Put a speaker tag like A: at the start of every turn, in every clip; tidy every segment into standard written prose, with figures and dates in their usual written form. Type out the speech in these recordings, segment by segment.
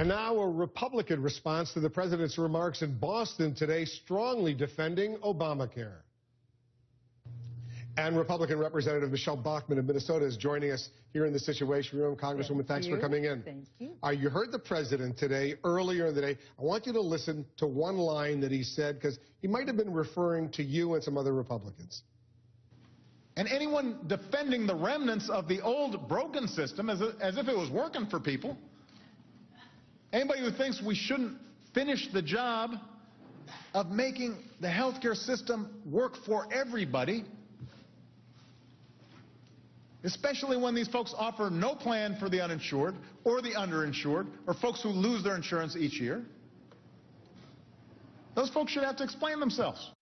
A: And now a Republican response to the president's remarks in Boston today, strongly defending Obamacare. And Republican Representative Michele Bachmann of Minnesota is joining us here in the Situation Room. Congresswoman, thanks for coming in.
B: Thank you.
A: You heard the president today, earlier in the day. I want you to listen to one line that he said, because he might have been referring to you and some other Republicans.
C: And anyone defending the remnants of the old broken system as if it was working for people, anybody who thinks we shouldn't finish the job of making the healthcare system work for everybody, especially when these folks offer no plan for the uninsured or the underinsured or folks who lose their insurance each year, those folks should have to explain themselves.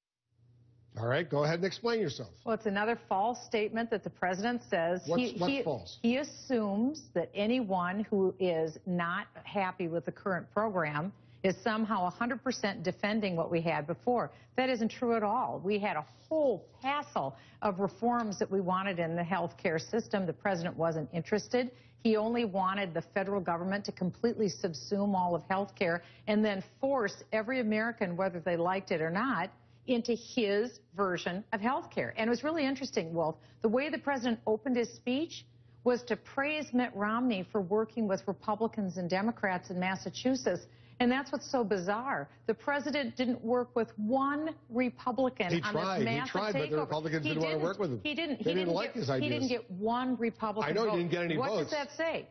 A: All right, go ahead and explain yourself.
B: Well, it's another false statement that the president says.
A: What's false?
B: He assumes that anyone who is not happy with the current program is somehow 100% defending what we had before. That isn't true at all. We had a whole passel of reforms that we wanted in the health care system. The president wasn't interested. He only wanted the federal government to completely subsume all of health care and then force every American, whether they liked it or not, into his version of health care. And it was really interesting, Wolf. The way the president opened his speech was to praise Mitt Romney for working with Republicans and Democrats in Massachusetts. And that's what's so bizarre. The president didn't work with one Republican on this massive takeover.
A: He tried, but the Republicans didn't want to work with him.
B: He didn't.
A: They didn't like his ideas.
B: He didn't get one Republican vote.
A: I know he didn't get any votes.
B: What does that say?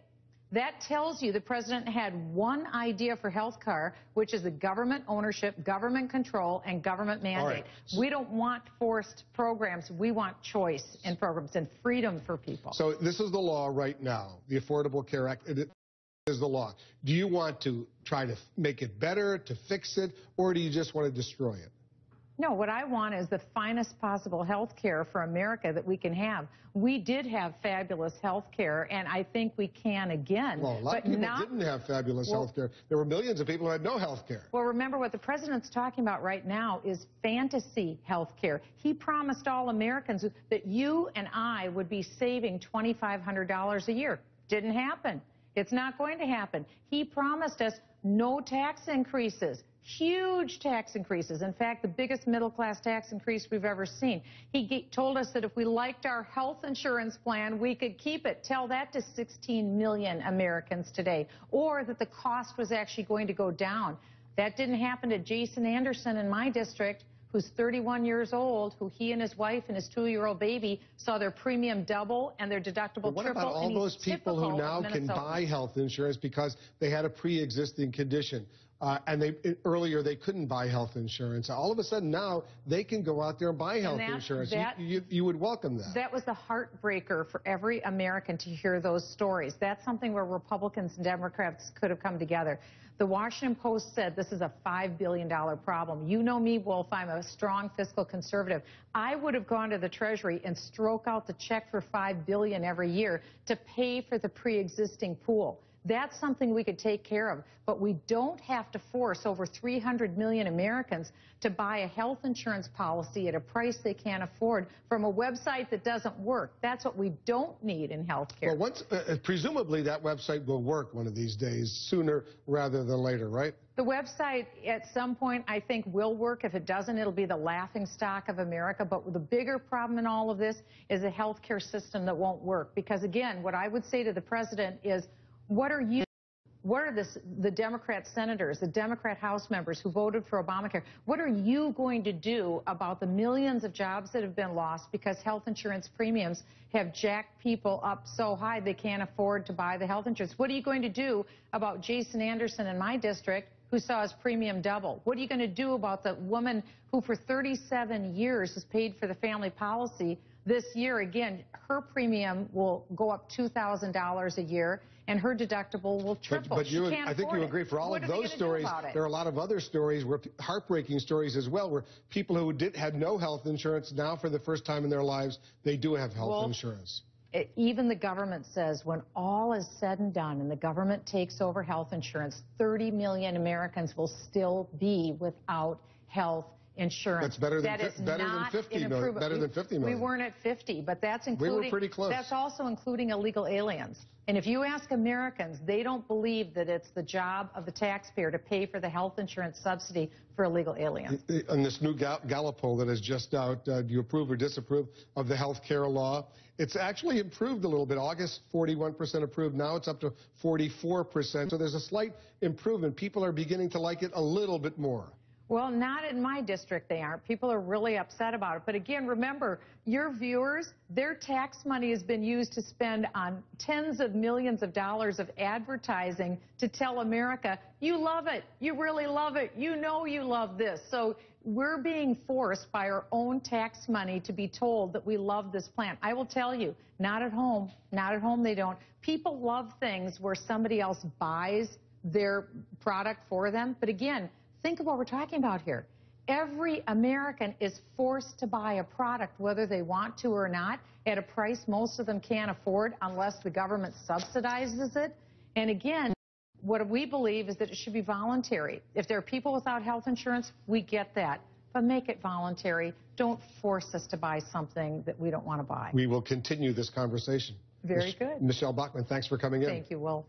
B: That tells you the president had one idea for health care, which is the government ownership, government control, and government mandate. Right. We don't want forced programs. We want choice in programs and freedom for people.
A: So this is the law right now, the Affordable Care Act. It is the law. Do you want to try to make it better, to fix it, or do you just want to destroy it?
B: No, what I want is the finest possible health care for America that we can have. We did have fabulous health care, and I think we can again.
A: Well, a lot of people didn't have fabulous health care. There were millions of people who had no health care.
B: Well, remember what the president's talking about right now is fantasy health care. He promised all Americans that you and I would be saving $2,500 a year. Didn't happen. It's not going to happen. He promised us no tax increases. Huge tax increases. In fact, the biggest middle-class tax increase we've ever seen. He told us that if we liked our health insurance plan, we could keep it. Tell that to 16 million Americans today. Or that the cost was actually going to go down. That didn't happen to Jason Anderson in my district, who's 31 years old, who he and his wife and his 2-year-old baby saw their premium double and their deductible triple.
A: What about all those people who now can buy health insurance because they had a pre-existing condition? And earlier they couldn't buy health insurance. All of a sudden now they can go out there and buy health insurance. You would welcome that. That
B: was the heartbreaker for every American to hear those stories. That's something where Republicans and Democrats could have come together. The Washington Post said this is a $5 billion problem. You know me, Wolf, I'm a strong fiscal conservative. I would have gone to the Treasury and stroke out the check for $5 billion every year to pay for the pre-existing pool. That's something we could take care of, but we don't have to force over 300 million Americans to buy a health insurance policy at a price they can't afford from a website that doesn't work. That's what we don't need in health care.
A: Well, presumably that website will work one of these days, sooner rather than later, right?
B: The website, at some point, I think will work. If it doesn't, it'll be the laughingstock of America. But the bigger problem in all of this is a health care system that won't work. Because, again, what I would say to the president is, what are the Democrat senators, the Democrat House members who voted for Obamacare, what are you going to do about the millions of jobs that have been lost because health insurance premiums have jacked people up so high they can't afford to buy the health insurance? What are you going to do about Jason Anderson in my district who saw his premium double? What are you going to do about the woman who for 37 years has paid for the family policy? This year, again, her premium will go up $2,000 a year, and her deductible will triple.
A: But I think you agree, for all of those stories, there are a lot of other stories, heartbreaking stories as well, where people who had no health insurance, now for the first time in their lives, they do have health insurance.
B: Even the government says when all is said and done and the government takes over health insurance, 30 million Americans will still be without health insurance.
A: That's better than, better than 50 million.
B: We weren't at 50, but that's including.
A: We were pretty close.
B: That's also including illegal aliens. And if you ask Americans, they don't believe that it's the job of the taxpayer to pay for the health insurance subsidy for illegal aliens.
A: On this new Gallup poll that is just out, do you approve or disapprove of the health care law? It's actually improved a little bit. August, 41% approved. Now it's up to 44%. So there's a slight improvement. People are beginning to like it a little bit more.
B: Well, not in my district they aren't. People are really upset about it. But again, remember, your viewers, their tax money has been used to spend on tens of millions of dollars of advertising to tell America, you love it, you really love it, you know you love this. So we're being forced by our own tax money to be told that we love this plan. I will tell you, not at home. Not at home they don't. People love things where somebody else buys their product for them. But again, think of what we're talking about here. Every American is forced to buy a product, whether they want to or not, at a price most of them can't afford unless the government subsidizes it. And again, what we believe is that it should be voluntary. If there are people without health insurance, we get that. But make it voluntary. Don't force us to buy something that we don't want to buy.
A: We will continue this conversation.
B: Very good.
A: Michele Bachmann, thanks for coming in.
B: Thank you, Will.